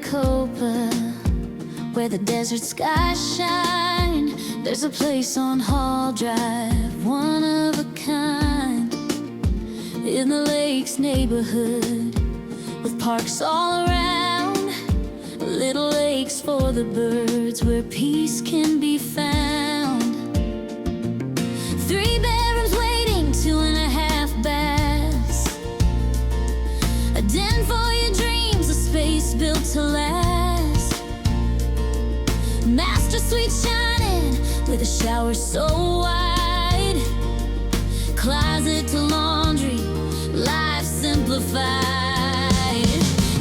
Maricopa, where the desert skies shine. There's a place on Hall Drive, one of a kind, in the Lakes neighborhood, with parks all around, little lakes for the birds, where peace can be found. 3 bedrooms waiting, 2.5 baths, a den for your dreams, a space built to last. Master suite shining, with a shower so wide, closet to laundry, life simplified.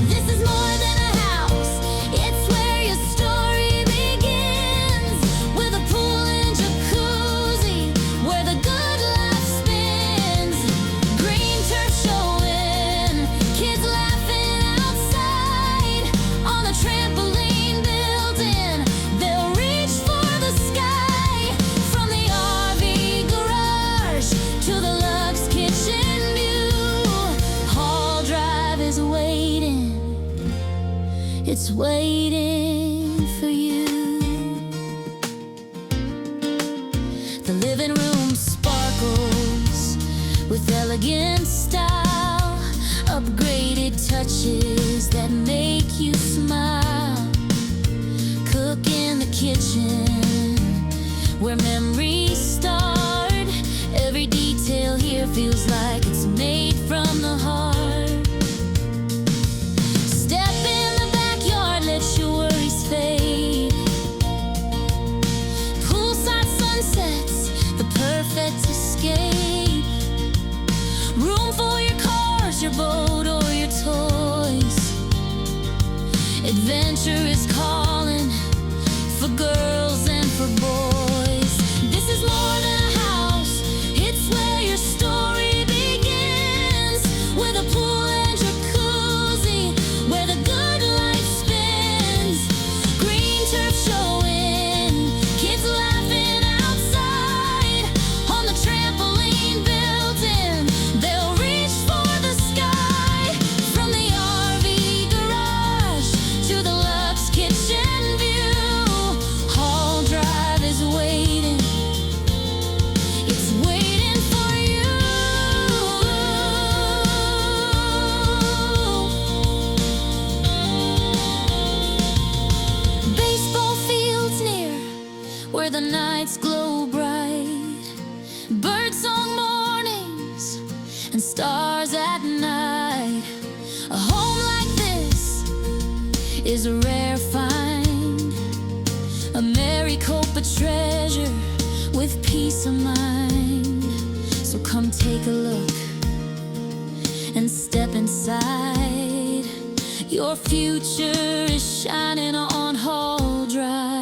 This is more than a house, it's where your story begins, with a pool and jacuzzi, where the good life spins. Green turf showing, kids laughing outside, on the trampoline built-in, they'll reach for the sky. From the RV garage to the luxe kitchen view, Hall Drive is waiting, it's waiting for you. The living room sparkles with elegant style, upgraded touches that make you smile. Cook in the kitchen, where memories start. Every detail here feels like it's made from the heart. Step in the backyard, let your worries fade. Poolside sunsets, the perfect escape. Room for your cars, your boat, or your toys. Adventure is calling for girls and for boys. This is more than a house, it's where your story begins, with a pool and jacuzzi, where the good life spins. Green turf showing, kids laughing outside, on the trampoline built-in, they'll reach for the sky. From the RV garage to the luxe kitchen view, Hall Drive is waiting, it's waiting for you. Baseball fields near, where the nights glow bright, birdsong mornings and stars at night. A home like this is a rare find, a Maricopa treasure with peace of mind. So come take a look and step inside. Your future is shining on Hall Drive.